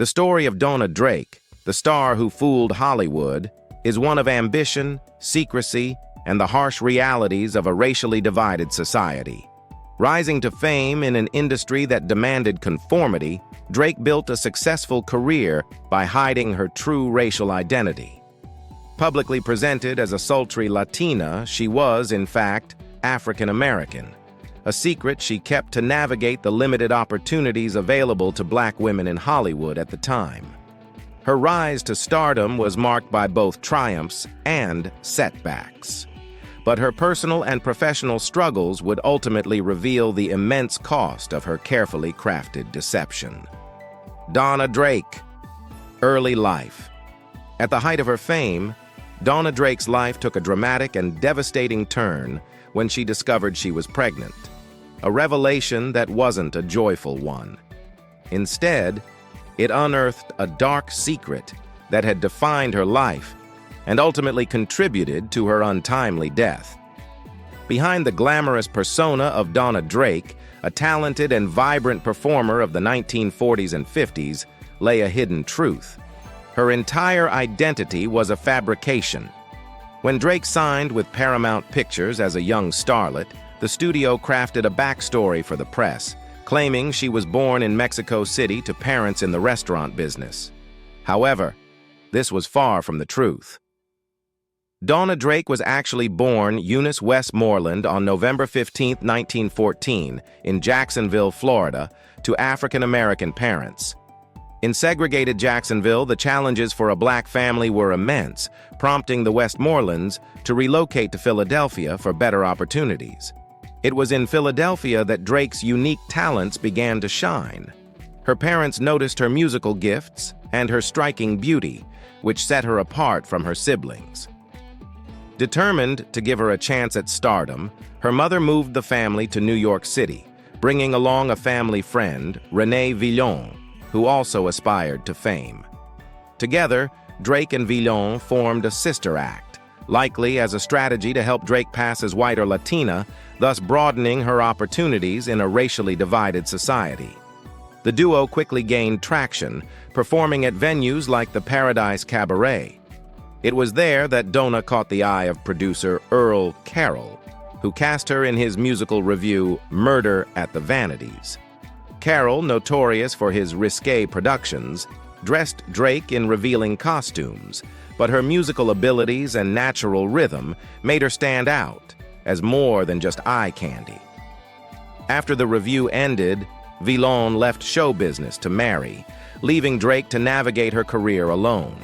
The story of Donna Drake, the star who fooled Hollywood, is one of ambition, secrecy, and the harsh realities of a racially divided society. Rising to fame in an industry that demanded conformity, Drake built a successful career by hiding her true racial identity. Publicly presented as a sultry Latina, she was, in fact, African American, a secret she kept to navigate the limited opportunities available to black women in Hollywood at the time. Her rise to stardom was marked by both triumphs and setbacks. But her personal and professional struggles would ultimately reveal the immense cost of her carefully crafted deception. Donna Drake. Early life. At the height of her fame, Donna Drake's life took a dramatic and devastating turn when she discovered she was pregnant, a revelation that wasn't a joyful one. Instead, it unearthed a dark secret that had defined her life and ultimately contributed to her untimely death. Behind the glamorous persona of Donna Drake, a talented and vibrant performer of the 1940s and 50s, lay a hidden truth. Her entire identity was a fabrication. When Drake signed with Paramount Pictures as a young starlet, the studio crafted a backstory for the press, claiming she was born in Mexico City to parents in the restaurant business. However, this was far from the truth. Donna Drake was actually born Eunice Westmoreland on November 15, 1914, in Jacksonville, Florida, to African-American parents. In segregated Jacksonville, the challenges for a black family were immense, prompting the Westmorelands to relocate to Philadelphia for better opportunities. It was in Philadelphia that Drake's unique talents began to shine. Her parents noticed her musical gifts and her striking beauty, which set her apart from her siblings. Determined to give her a chance at stardom, her mother moved the family to New York City, bringing along a family friend, Renee Villon, who also aspired to fame. Together, Drake and Villon formed a sister act, likely as a strategy to help Drake pass as white or Latina, thus broadening her opportunities in a racially divided society. The duo quickly gained traction, performing at venues like the Paradise Cabaret. It was there that Donna caught the eye of producer Earl Carroll, who cast her in his musical revue Murder at the Vanities. Carroll, notorious for his risque productions, dressed Drake in revealing costumes, but her musical abilities and natural rhythm made her stand out as more than just eye candy. After the review ended, Villon left show business to marry, leaving Drake to navigate her career alone.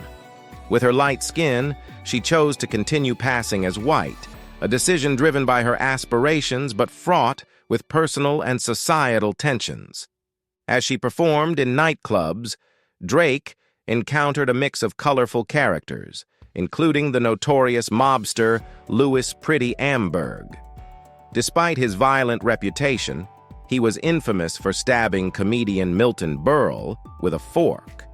With her light skin, she chose to continue passing as white, a decision driven by her aspirations but fraught with personal and societal tensions. As she performed in nightclubs, Drake encountered a mix of colorful characters, including the notorious mobster Louis Pretty Amberg. Despite his violent reputation, he was infamous for stabbing comedian Milton Berle with a fork.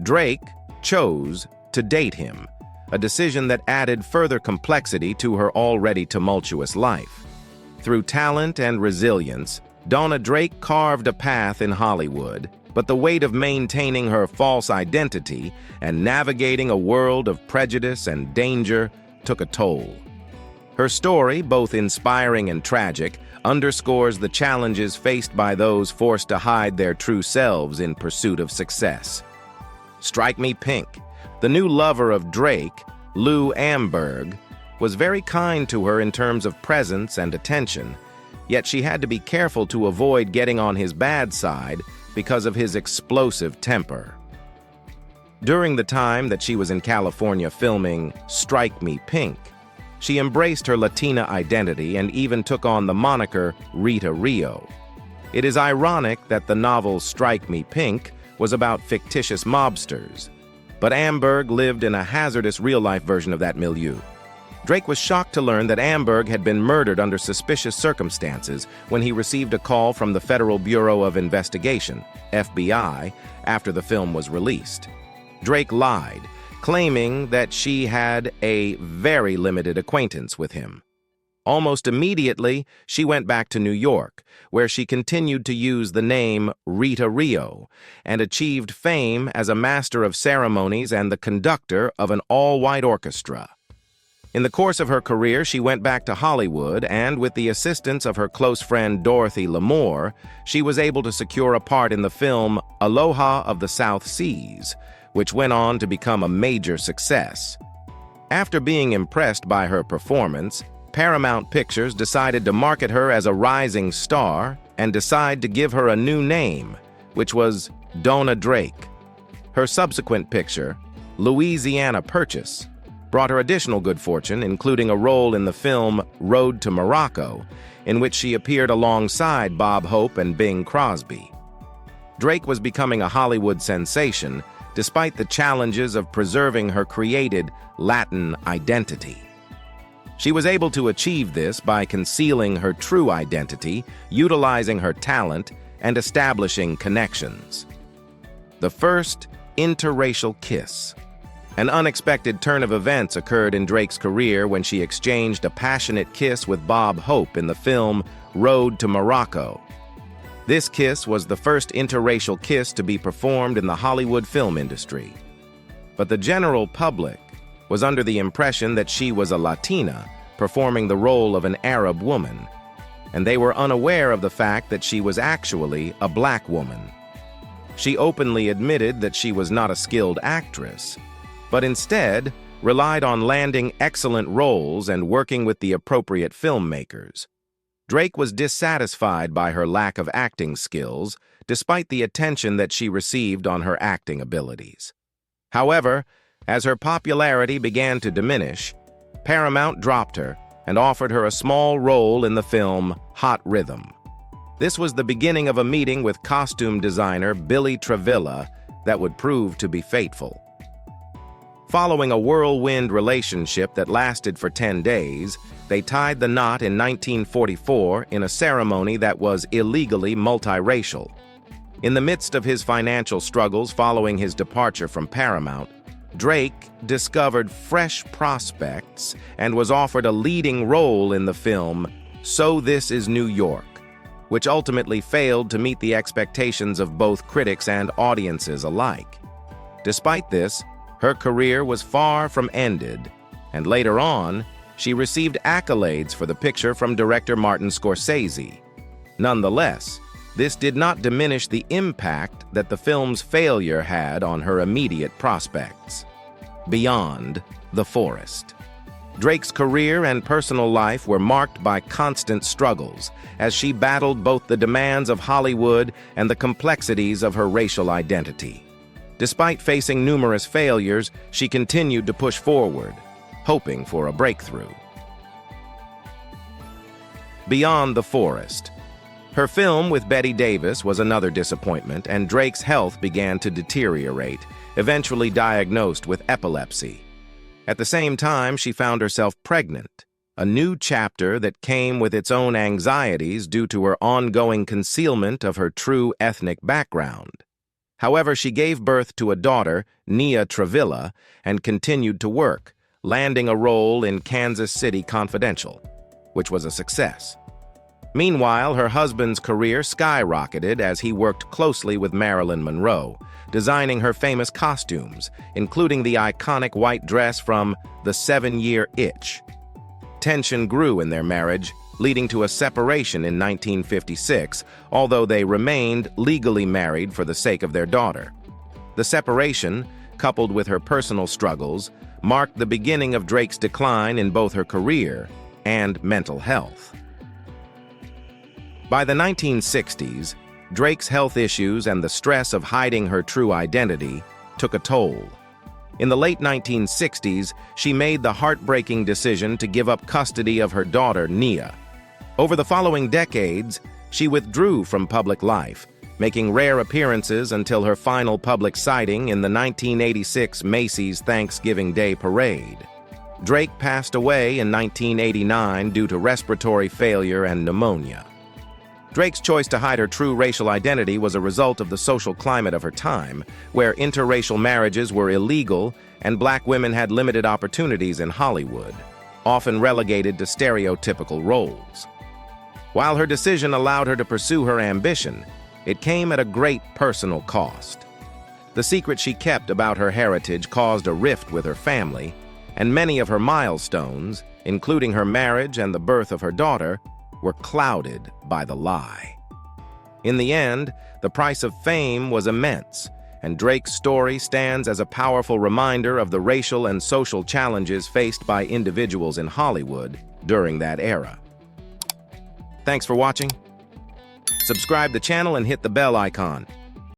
Drake chose to date him, a decision that added further complexity to her already tumultuous life. Through talent and resilience, Donna Drake carved a path in Hollywood, but the weight of maintaining her false identity and navigating a world of prejudice and danger took a toll. Her story, both inspiring and tragic, underscores the challenges faced by those forced to hide their true selves in pursuit of success. Strike Me Pink, the new lover of Drake, Lou Amberg, was very kind to her in terms of presence and attention, yet she had to be careful to avoid getting on his bad side because of his explosive temper. During the time that she was in California filming Strike Me Pink, she embraced her Latina identity and even took on the moniker Rita Rio. It is ironic that the novel Strike Me Pink was about fictitious mobsters, but Amberg lived in a hazardous real-life version of that milieu. Drake was shocked to learn that Amberg had been murdered under suspicious circumstances when he received a call from the Federal Bureau of Investigation, FBI, after the film was released. Drake lied, claiming that she had a very limited acquaintance with him. Almost immediately, she went back to New York, where she continued to use the name Rita Rio and achieved fame as a master of ceremonies and the conductor of an all-white orchestra. In the course of her career, she went back to Hollywood, and with the assistance of her close friend Dorothy Lamour, she was able to secure a part in the film Aloha of the South Seas, which went on to become a major success. After being impressed by her performance, Paramount Pictures decided to market her as a rising star and decide to give her a new name, which was Donna Drake. Her subsequent picture, Louisiana Purchase, brought her additional good fortune, including a role in the film Road to Morocco, in which she appeared alongside Bob Hope and Bing Crosby. Drake was becoming a Hollywood sensation, despite the challenges of preserving her created Latin identity. She was able to achieve this by concealing her true identity, utilizing her talent, and establishing connections. The first interracial kiss. An unexpected turn of events occurred in Drake's career when she exchanged a passionate kiss with Bob Hope in the film Road to Morocco. This kiss was the first interracial kiss to be performed in the Hollywood film industry. But the general public was under the impression that she was a Latina performing the role of an Arab woman, and they were unaware of the fact that she was actually a black woman. She openly admitted that she was not a skilled actress, but instead relied on landing excellent roles and working with the appropriate filmmakers. Drake was dissatisfied by her lack of acting skills, despite the attention that she received on her acting abilities. However, as her popularity began to diminish, Paramount dropped her and offered her a small role in the film Hot Rhythm. This was the beginning of a meeting with costume designer Billy Travilla that would prove to be fateful. Following a whirlwind relationship that lasted for 10 days, they tied the knot in 1944 in a ceremony that was illegally multiracial. In the midst of his financial struggles following his departure from Paramount, Drake discovered fresh prospects and was offered a leading role in the film So This Is New York, which ultimately failed to meet the expectations of both critics and audiences alike. Despite this, her career was far from ended, and later on, she received accolades for the picture from director Martin Scorsese. Nonetheless, this did not diminish the impact that the film's failure had on her immediate prospects. Beyond the Forest. Drake's career and personal life were marked by constant struggles as she battled both the demands of Hollywood and the complexities of her racial identity. Despite facing numerous failures, she continued to push forward, hoping for a breakthrough. Beyond the Forest. Her film with Bette Davis was another disappointment, and Drake's health began to deteriorate, eventually diagnosed with epilepsy. At the same time, she found herself pregnant, a new chapter that came with its own anxieties due to her ongoing concealment of her true ethnic background. However, she gave birth to a daughter, Nia Travilla, and continued to work, landing a role in Kansas City Confidential, which was a success. Meanwhile, her husband's career skyrocketed as he worked closely with Marilyn Monroe, designing her famous costumes, including the iconic white dress from The 7-Year Itch. Tension grew in their marriage, leading to a separation in 1956, although they remained legally married for the sake of their daughter. The separation, coupled with her personal struggles, marked the beginning of Drake's decline in both her career and mental health. By the 1960s, Drake's health issues and the stress of hiding her true identity took a toll. In the late 1960s, she made the heartbreaking decision to give up custody of her daughter, Nia. Over the following decades, she withdrew from public life, making rare appearances until her final public sighting in the 1986 Macy's Thanksgiving Day Parade. Drake passed away in 1989 due to respiratory failure and pneumonia. Drake's choice to hide her true racial identity was a result of the social climate of her time, where interracial marriages were illegal and black women had limited opportunities in Hollywood. often relegated to stereotypical roles. While her decision allowed her to pursue her ambition, it came at a great personal cost. The secret she kept about her heritage caused a rift with her family, and many of her milestones, including her marriage and the birth of her daughter, were clouded by the lie. In the end, the price of fame was immense, and Drake's story stands as a powerful reminder of the racial and social challenges faced by individuals in Hollywood during that era. Thanks for watching. Subscribe the channel and hit the bell icon.